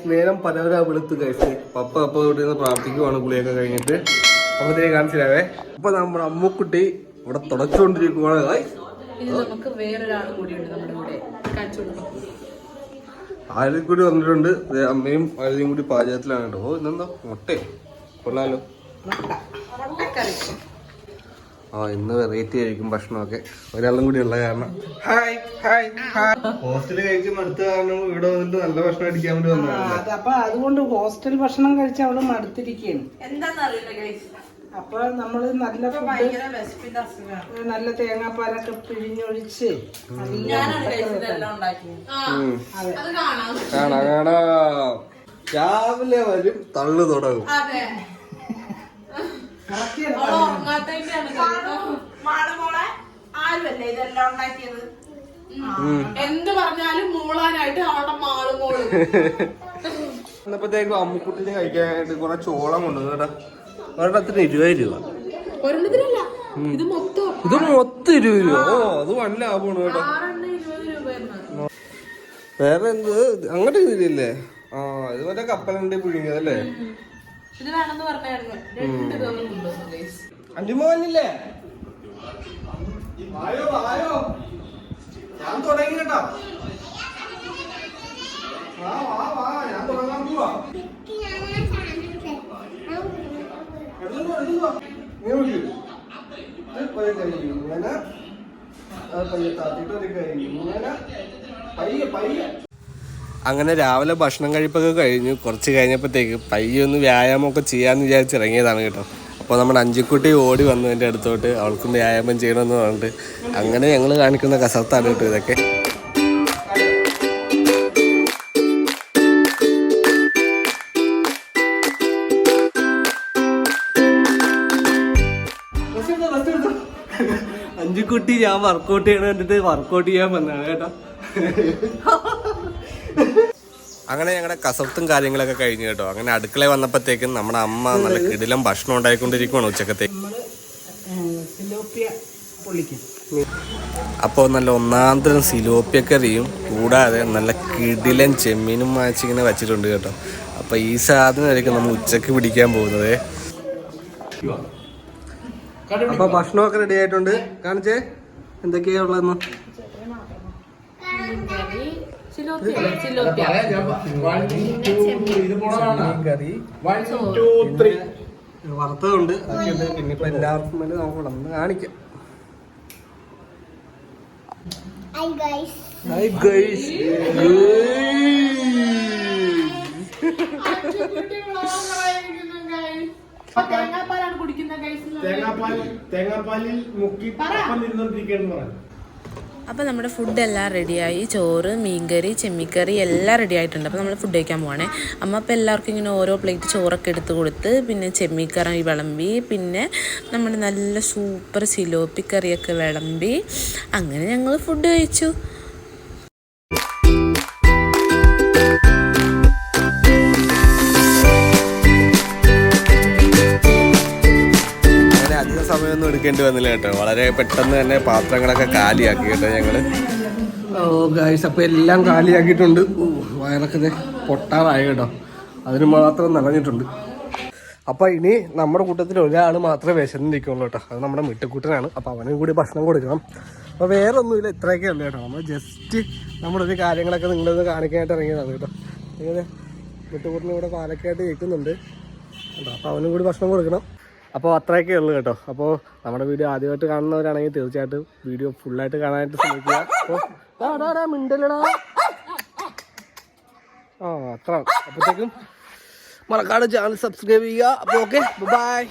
നേരം പലവരാ വെളുത്ത് കഴിച്ച് പപ്പ അപ്പൊ ഇവിടെ പ്രാർത്ഥിക്കുവാണ് കുളിയൊക്കെ കഴിഞ്ഞിട്ട്. അപ്പത്തേക്ക് കാണിച്ചില്ലാവേ. അപ്പൊ നമ്മുടെ അമ്മുക്കുട്ടി ഇവിടെ തുടച്ചുകൊണ്ടിരിക്കുവാണ്. ആരും കൂടി വന്നിട്ടുണ്ട്. അമ്മയും ആരും കൂടി പാചകത്തിലാണ് കേട്ടോ. ഓ ഇതെന്താ മുട്ടയോ? കൊള്ളാലോ. ഇന്ന് വെറൈറ്റി ആയിരിക്കും ഭക്ഷണമൊക്കെ. ഒരാളും കൂടി ഉള്ള കാരണം. Hi hi hi. ഹോസ്റ്റലിൽ കഴിച്ച് മടുത്ത കാരണം ഇവിടെ വന്നിട്ട് നല്ല ഭക്ഷണം അടിക്കാൻ വേണ്ടി വന്നതാണ്. അപ്പൊ അതുകൊണ്ട് ഹോസ്റ്റൽ ഭക്ഷണം കഴിച്ച അവള് മടുത്തിരിക്കുകയാണ്. അപ്പൊ നമ്മള് നല്ല നല്ല തേങ്ങാപ്പാലൊക്കെ പിഴിഞ്ഞൊഴിച്ച് കാണാ കാണാ രാവിലെ വരും തള്ളു തുടങ്ങും. എന്ത് പറഞ്ഞാലും മൂളാനായിട്ട് അവളുടെ മാള് മോള്. എന്നപ്പോഴത്തേക്കും അമ്മുക്കുട്ടിന് കഴിക്കാനായിട്ട് കുറെ ചോളം കൊണ്ടുവന്നു കേട്ടാ. ഒരെണ്ണത്തിന് 20 രൂപ. ഇത് മൊത്തം 20 രൂപ. ഓ അത് വൻ ലാഭമാണ് കേട്ടോ. വേറെ എന്ത് അങ്ങോട്ട് ഇതില്ലേ? ഇത് മറ്റേ കപ്പലണ്ടി പുഴുങ്ങിയതല്ലേ? അഞ്ചുമോനില്ലേ? ആയോ ആയോ ഞാൻ തുടങ്ങി കേട്ടോ. ഞാൻ തുടങ്ങാൻ പോവാ. അങ്ങനെ രാവിലെ ഭക്ഷണം കഴിപ്പൊക്കെ കഴിഞ്ഞു. കുറച്ച് കഴിഞ്ഞപ്പോഴത്തേക്ക് പയ്യൊന്ന് വ്യായാമമൊക്കെ ചെയ്യാമെന്ന് വിചാരിച്ചിറങ്ങിയതാണ് കേട്ടോ. അപ്പോൾ നമ്മുടെ അഞ്ചുക്കുട്ടി ഓടി വന്നു എൻ്റെ അടുത്തോട്ട്. അവൾക്കും വ്യായാമം ചെയ്യണമെന്ന് പറഞ്ഞിട്ട് അങ്ങനെ ഞങ്ങൾ കാണിക്കുന്ന കസർത്താണ് കേട്ടോ ഇതൊക്കെ. അഞ്ചുക്കുട്ടി ഞാൻ വർക്കൗട്ട് ചെയ്യണ കണ്ടിട്ട് വർക്കൗട്ട് ചെയ്യാൻ വന്നതാണ് കേട്ടോ. അങ്ങനെ ഞങ്ങളുടെ കസർത്തും കാര്യങ്ങളൊക്കെ കഴിഞ്ഞു കേട്ടോ. അങ്ങനെ അടുക്കളയിൽ വന്നപ്പോഴത്തേക്കും നമ്മുടെ അമ്മ നല്ല കിടിലം ഭക്ഷണം ഉണ്ടായിക്കൊണ്ടിരിക്കുവാണ് ഉച്ചക്കത്തേക്ക്. അപ്പോൾ നല്ല ഒന്നാന്തരം സിലോപ്പിയ കറിയും കൂടാതെ നല്ല കിടിലൻ ചെമ്മീനും വാങ്ങിച്ചിങ്ങനെ വെച്ചിട്ടുണ്ട് കേട്ടോ. അപ്പോൾ ഈ സാധനമായിരിക്കും നമ്മൾ ഉച്ചക്ക് പിടിക്കാൻ പോകുന്നത്. അപ്പോൾ ഭക്ഷണമൊക്കെ റെഡി ആയിട്ടുണ്ട്. കാണിച്ചേ എന്തൊക്കെയാ ഉള്ളതെന്ന്. വറുത്തതുണ്ട്, അതൊക്കെയുണ്ട്. പിന്നെ ഇപ്പൊ എല്ലാവർക്കും വേണ്ടി നമുക്ക് ഇവിടെ കാണിക്കാം. തേങ്ങാപ്പാലിൽ മുക്കി ഇരുന്നോണ്ടിരിക്കുന്നു പറഞ്ഞു. അപ്പോൾ നമ്മുടെ ഫുഡെല്ലാം റെഡിയായി. ചോറ്, മീൻകറി, ചെമ്മിക്കറി എല്ലാം റെഡി ആയിട്ടുണ്ട്. അപ്പോൾ നമ്മൾ ഫുഡ് കഴിക്കാൻ പോവാണേ. അമ്മ അപ്പോൾ എല്ലാവർക്കും ഇങ്ങനെ ഓരോ പ്ലേറ്റ് ചോറൊക്കെ എടുത്ത് കൊടുത്ത്, പിന്നെ ചെമ്മിക്കറി വിളമ്പി, പിന്നെ നമ്മുടെ നല്ല സൂപ്പർ സിലോപ്പിക്കറിയൊക്കെ വിളമ്പി. അങ്ങനെ ഞങ്ങൾ ഫുഡ് കഴിച്ചു. സമയമൊന്നും എടുക്കേണ്ടി വന്നില്ല കേട്ടോ. വളരെ പെട്ടെന്ന് തന്നെ പാത്രങ്ങളൊക്കെ കാലിയാക്കി കേട്ടോ ഞങ്ങള്. ഗൈസ് അപ്പോൾ എല്ലാം കാലിയാക്കിയിട്ടുണ്ട്. വയറൊക്കെ പൊട്ടാറായി കേട്ടോ. അതിന് മാത്രം നിറഞ്ഞിട്ടുണ്ട്. അപ്പോൾ ഇനി നമ്മുടെ കൂട്ടത്തിൽ ഒരാൾ മാത്രമേ വിശന്നിരിക്കുള്ളൂ കേട്ടോ. അത് നമ്മുടെ മിട്ടുകൂട്ടനാണ്. അപ്പോൾ അവനും കൂടി ഭക്ഷണം കൊടുക്കണം. അപ്പോൾ വേറെ ഒന്നുമില്ല, ഇത്രയൊക്കെ ഉള്ളൂ കേട്ടോ. നമ്മൾ ജസ്റ്റ് നമ്മുടെ ഒരു കാര്യങ്ങളൊക്കെ നിങ്ങളൊന്ന് കാണിക്കാനായിട്ട് ഇറങ്ങിയതാണ് കേട്ടോ. ഇങ്ങനെ മിട്ടുകൂട്ടനും കൂടെ പാലക്കായിട്ട് കേൾക്കുന്നുണ്ട് കേട്ടോ. അപ്പോൾ അവനും കൂടി ഭക്ഷണം കൊടുക്കണം. അപ്പോൾ അത്രയൊക്കെ ഉള്ളൂ കേട്ടോ. അപ്പോൾ നമ്മുടെ വീഡിയോ ആദ്യമായിട്ട് കാണുന്നവരാണെങ്കിൽ തീർച്ചയായിട്ടും വീഡിയോ ഫുള്ളായിട്ട് കാണാനായിട്ട് ശ്രമിക്കുക. അപ്പോൾ മിണ്ടല്ലടാ. അത്ര അപ്പോഴത്തേക്കും മറക്കാതെ ചാനൽ സബ്സ്ക്രൈബ് ചെയ്യുക. അപ്പോൾ ഓക്കെ, ബൈ.